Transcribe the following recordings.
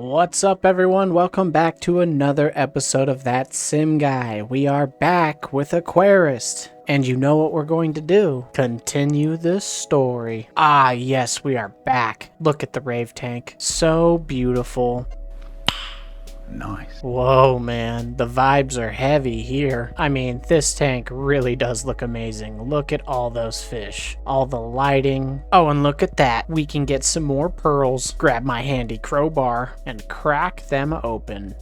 What's up, everyone? Welcome back to another episode of That Sim Guy. We are back with Aquarist. And you know what we're going to do? Continue the story. Ah, yes, we are back. Look at the Rave Tank. So beautiful. Nice. Whoa, man. The vibes are heavy here. I mean, this tank really does look amazing. Look at all those fish. All the lighting. Oh, and look at that. We can get some more pearls. Grab my handy crowbar and crack them open.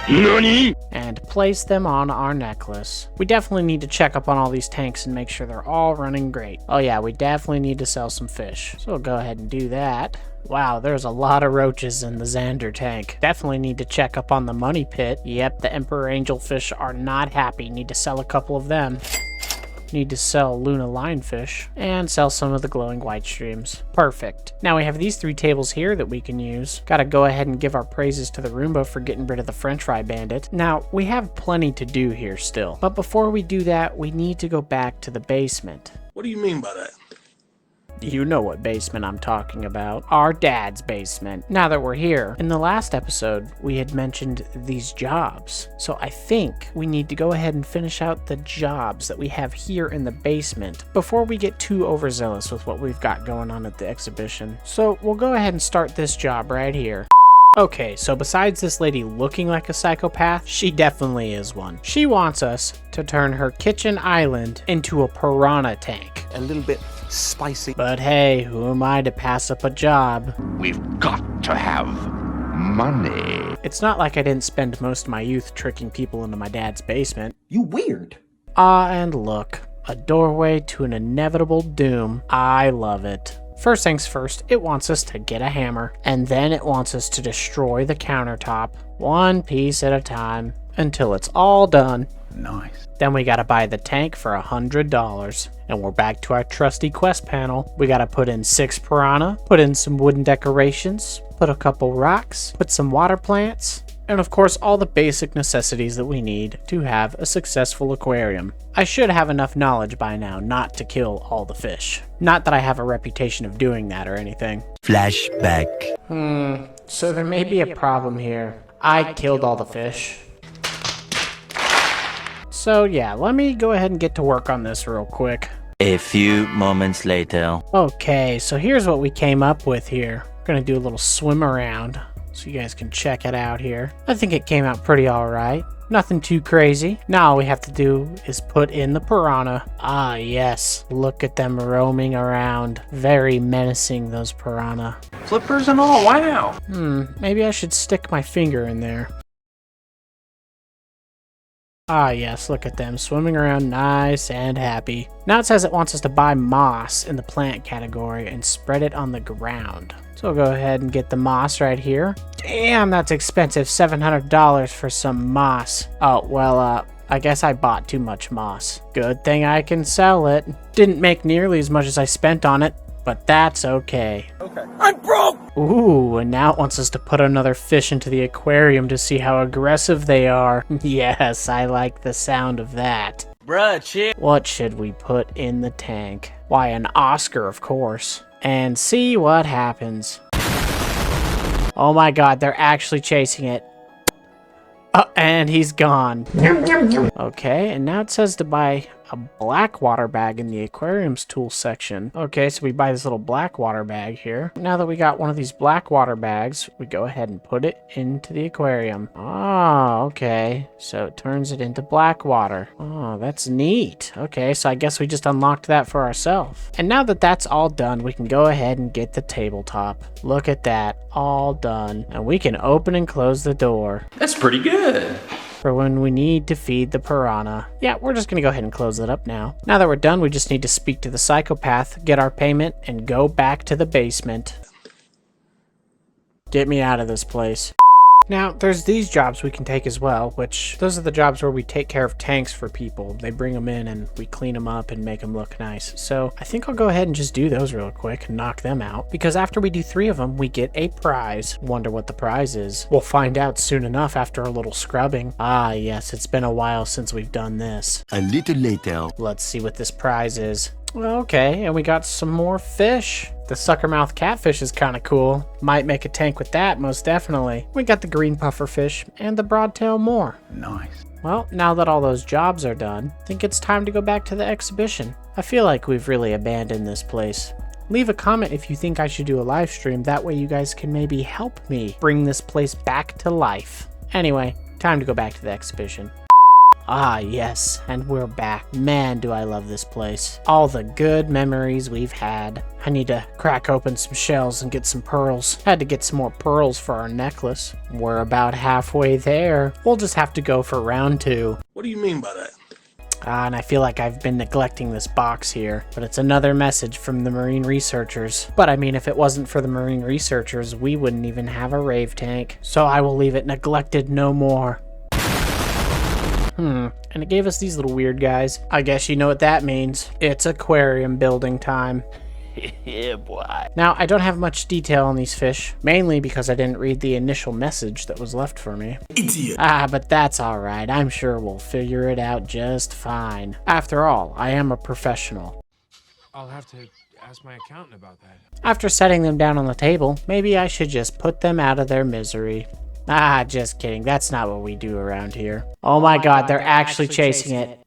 NANI?! And place them on our necklace. We definitely need to check up on all these tanks and make sure they're all running great. Oh yeah, we definitely need to sell some fish. So we'll go ahead and do that. Wow, there's a lot of roaches in the Xander tank. Definitely need to check up on the money pit. Yep, the Emperor Angelfish are not happy. Need to sell a couple of them. Need to sell Luna Lionfish and sell some of the glowing white streams. Perfect. Now we have these three tables here that we can use. Gotta go ahead and give our praises to the Roomba for getting rid of the French fry bandit. Now, we have plenty to do here still. But before we do that, we need to go back to the basement. What do you mean by that? You know what basement I'm talking about. Our dad's basement. Now that we're here, in the last episode, we had mentioned these jobs. So I think we need to go ahead and finish out the jobs that we have here in the basement before we get too overzealous with what we've got going on at the exhibition. So we'll go ahead and start this job right here. Okay, so besides this lady looking like a psychopath, she definitely is one. She wants us to turn her kitchen island into a piranha tank. A little bit spicy. But hey, who am I to pass up a job? We've got to have money. It's not like I didn't spend most of my youth tricking people into my dad's basement. You weird. Ah, and look, a doorway to an inevitable doom. I love it. First things first, it wants us to get a hammer, and then it wants us to destroy the countertop, one piece at a time, until it's all done. Nice. Then we gotta buy the tank for $100, and we're back to our trusty quest panel. We gotta put in 6 piranha, put in some wooden decorations, put a couple rocks, put some water plants, and of course all the basic necessities that we need to have a successful aquarium. I should have enough knowledge by now not to kill all the fish. Not that I have a reputation of doing that or anything. Flashback. So there may be a problem here. I killed all the fish. So yeah, let me go ahead and get to work on this real quick. A few moments later. Okay, so here's what we came up with here. We're gonna do a little swim around so you guys can check it out here. I think it came out pretty alright. Nothing too crazy. Now all we have to do is put in the piranha. Ah yes, look at them roaming around. Very menacing, those piranha. Flippers and all, wow! Maybe I should stick my finger in there. Ah yes, look at them swimming around nice and happy. Now it says it wants us to buy moss in the plant category and spread it on the ground. So we'll go ahead and get the moss right here. Damn, that's expensive, $700 for some moss. Oh, well, I guess I bought too much moss. Good thing I can sell it. Didn't make nearly as much as I spent on it, but that's okay. Okay. I'm broke! Ooh, and now it wants us to put another fish into the aquarium to see how aggressive they are. Yes, I like the sound of that. Bruh, chick. What should we put in the tank? Why, an Oscar, of course. And see what happens. Oh my god, they're actually chasing it. Oh, and he's gone. Okay, and now it says to buy a black water bag in the aquariums tool section. Okay, so we buy this little black water bag here. Now that we got one of these black water bags, we go ahead and put it into the aquarium. Oh, okay. So it turns it into black water. Oh, that's neat. Okay, so I guess we just unlocked that for ourselves. And now that that's all done, we can go ahead and get the tabletop. Look at that, all done. And we can open and close the door. That's pretty good. For when we need to feed the piranha. Yeah, we're just gonna go ahead and close it up now. Now that we're done, we just need to speak to the psychopath, get our payment, and go back to the basement. Get me out of this place. Now, there's these jobs we can take as well, which those are the jobs where we take care of tanks for people. They bring them in and we clean them up and make them look nice. So I think I'll go ahead and just do those real quick and knock them out, because after we do 3 of them, we get a prize. Wonder what the prize is. We'll find out soon enough after a little scrubbing. Ah, yes, it's been a while since we've done this. A little later. Let's see what this prize is. Okay, and we got some more fish. The suckermouth catfish is kind of cool. Might make a tank with that, most definitely. We got the green puffer fish and the broadtail moor. Nice. Well, now that all those jobs are done, I think it's time to go back to the exhibition. I feel like we've really abandoned this place. Leave a comment if you think I should do a live stream, that way you guys can maybe help me bring this place back to life. Anyway, time to go back to the exhibition. Ah, yes, and we're back. Man, do I love this place. All the good memories we've had. I need to crack open some shells and get some pearls. Had to get some more pearls for our necklace. We're about halfway there. We'll just have to go for round 2. What do you mean by that? And I feel like I've been neglecting this box here, but it's another message from the marine researchers. But I mean, if it wasn't for the marine researchers, we wouldn't even have a rave tank. So I will leave it neglected no more. And it gave us these little weird guys. I guess you know what that means. It's aquarium building time. Yeah, boy. Now, I don't have much detail on these fish, mainly because I didn't read the initial message that was left for me. Idiot. But that's alright. I'm sure we'll figure it out just fine. After all, I am a professional. I'll have to ask my accountant about that. After setting them down on the table, maybe I should just put them out of their misery. Just kidding. That's not what we do around here. Oh my god, they're actually chasing it.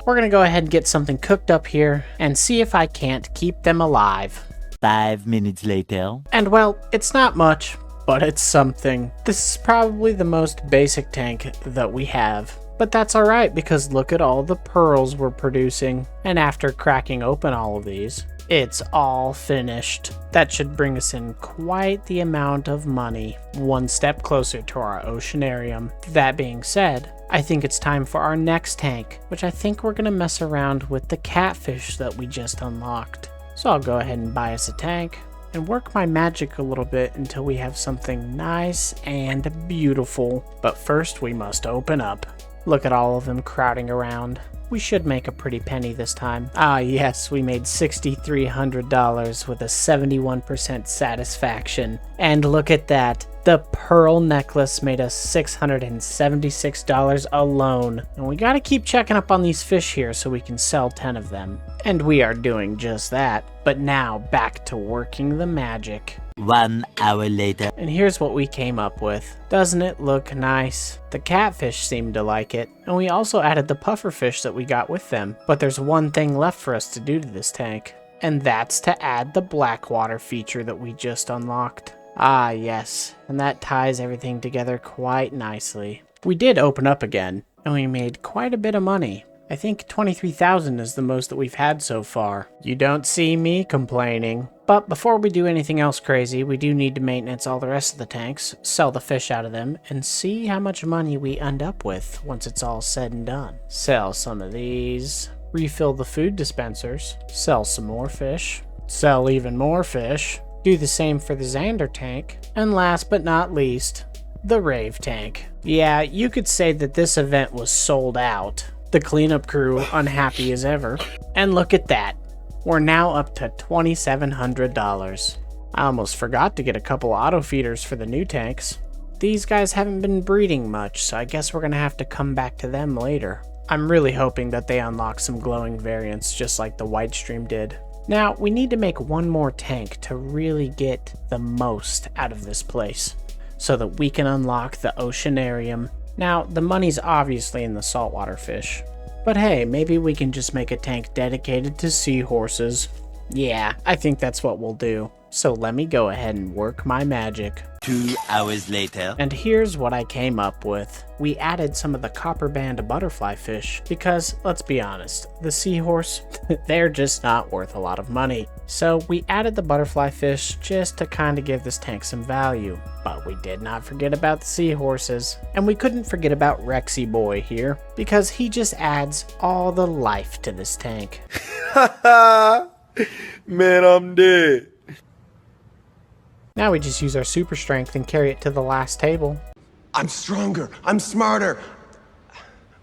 We're gonna go ahead and get something cooked up here and see if I can't keep them alive. 5 minutes later. And well, it's not much, but it's something. This is probably the most basic tank that we have. But that's alright, because look at all the pearls we're producing. And after cracking open all of these, it's all finished. That should bring us in quite the amount of money. One step closer to our oceanarium. That being said, I think it's time for our next tank, which I think we're gonna mess around with the catfish that we just unlocked. So I'll go ahead and buy us a tank and work my magic a little bit until we have something nice and beautiful. But first we must open up. Look at all of them crowding around. We should make a pretty penny this time. Yes, we made $6,300 with a 71% satisfaction. And look at that. The pearl necklace made us $676 alone. And we gotta keep checking up on these fish here so we can sell 10 of them. And we are doing just that. But now back to working the magic. 1 hour later. And here's what we came up with. Doesn't it look nice? The catfish seemed to like it, and we also added the pufferfish that we got with them. But there's one thing left for us to do to this tank, and that's to add the blackwater feature that we just unlocked. Yes, and that ties everything together quite nicely. We did open up again, and we made quite a bit of money. I think 23,000 is the most that we've had so far. You don't see me complaining. But before we do anything else crazy, we do need to maintenance all the rest of the tanks, sell the fish out of them, and see how much money we end up with once it's all said and done. Sell some of these, refill the food dispensers, sell some more fish, sell even more fish, do the same for the Xander tank, and last but not least, the Rave tank. Yeah, you could say that this event was sold out. The cleanup crew unhappy as ever. And look at that. We're now up to $2,700. I almost forgot to get a couple auto feeders for the new tanks. These guys haven't been breeding much, so I guess we're gonna have to come back to them later. I'm really hoping that they unlock some glowing variants just like the White Stream did. Now, we need to make one more tank to really get the most out of this place, so that we can unlock the Oceanarium. Now, the money's obviously in the saltwater fish, but hey, maybe we can just make a tank dedicated to seahorses. Yeah, I think that's what we'll do. So let me go ahead and work my magic. 2 hours later. And here's what I came up with. We added some of the copper band butterfly fish because, let's be honest, the seahorse, they're just not worth a lot of money. So we added the butterfly fish just to kind of give this tank some value. But we did not forget about the seahorses. And we couldn't forget about Rexy Boy here because he just adds all the life to this tank. Man, I'm dead. Now we just use our super strength and carry it to the last table. I'm stronger. I'm smarter.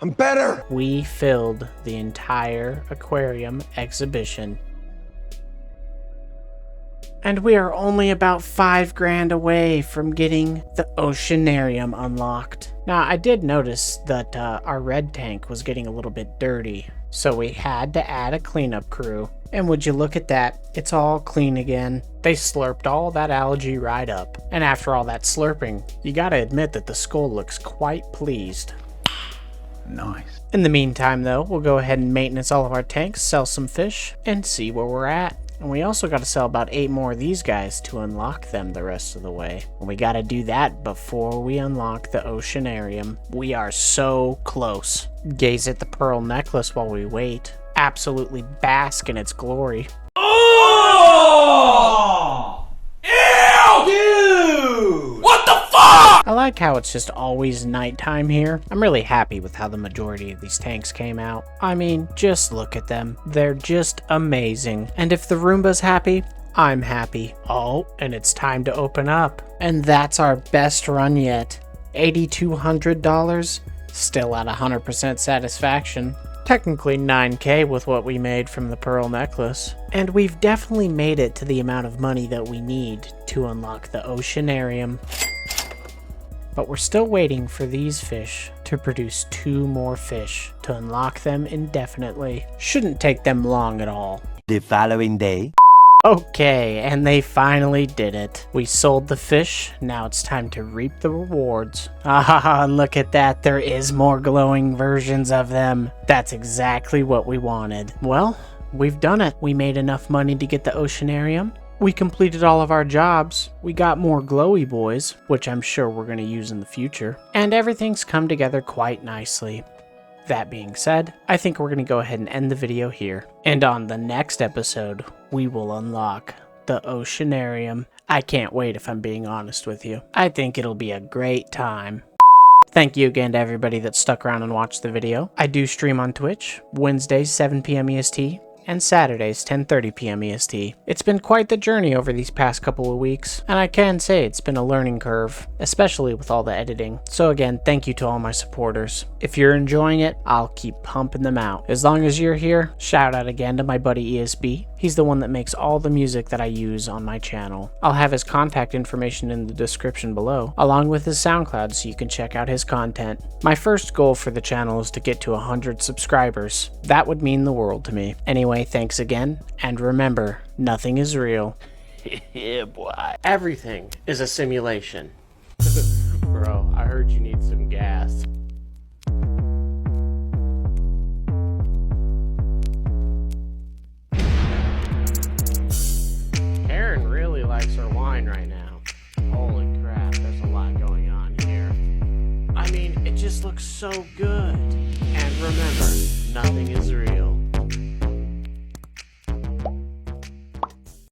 I'm better. We filled the entire aquarium exhibition. And we are only about $5,000 away from getting the Oceanarium unlocked. Now, I did notice that our red tank was getting a little bit dirty, so we had to add a cleanup crew. And would you look at that, it's all clean again. They slurped all that algae right up. And after all that slurping, you gotta admit that the skull looks quite pleased. Nice. In the meantime though, we'll go ahead and maintenance all of our tanks, sell some fish, and see where we're at. And we also got to sell about 8 more of these guys to unlock them the rest of the way. And we got to do that before we unlock the Oceanarium. We are so close. Gaze at the pearl necklace while we wait. Absolutely bask in its glory. Oh! Ew! Dude! What the fuck? I like how it's just always nighttime here. I'm really happy with how the majority of these tanks came out. I mean, just look at them. They're just amazing. And if the Roomba's happy, I'm happy. Oh, and it's time to open up. And that's our best run yet. $8,200, still at 100% satisfaction. Technically 9K with what we made from the pearl necklace. And we've definitely made it to the amount of money that we need to unlock the Oceanarium. But we're still waiting for these fish to produce 2 more fish to unlock them indefinitely. Shouldn't take them long at all. The following day. Okay, and they finally did it. We sold the fish, now it's time to reap the rewards. Ah, look at that, there is more glowing versions of them. That's exactly what we wanted. Well, we've done it. We made enough money to get the Oceanarium. We completed all of our jobs, we got more glowy boys, which I'm sure we're going to use in the future, and everything's come together quite nicely. That being said, I think we're going to go ahead and end the video here, and on the next episode, we will unlock the Oceanarium. I can't wait if I'm being honest with you. I think it'll be a great time. Thank you again to everybody that stuck around and watched the video. I do stream on Twitch, Wednesdays 7 p.m. EST, and Saturdays 10:30 p.m. EST. It's been quite the journey over these past couple of weeks, and I can say it's been a learning curve, especially with all the editing. So again, thank you to all my supporters. If you're enjoying it, I'll keep pumping them out. As long as you're here, shout out again to my buddy ESB. He's the one that makes all the music that I use on my channel. I'll have his contact information in the description below, along with his SoundCloud so you can check out his content. My first goal for the channel is to get to 100 subscribers. That would mean the world to me. Anyway, thanks again, and remember, nothing is real. Yeah, boy. Everything is a simulation. Bro, I heard you need some gas. Karen really likes her wine right now. Holy crap, there's a lot going on here. I mean, it just looks so good. And remember, nothing is real.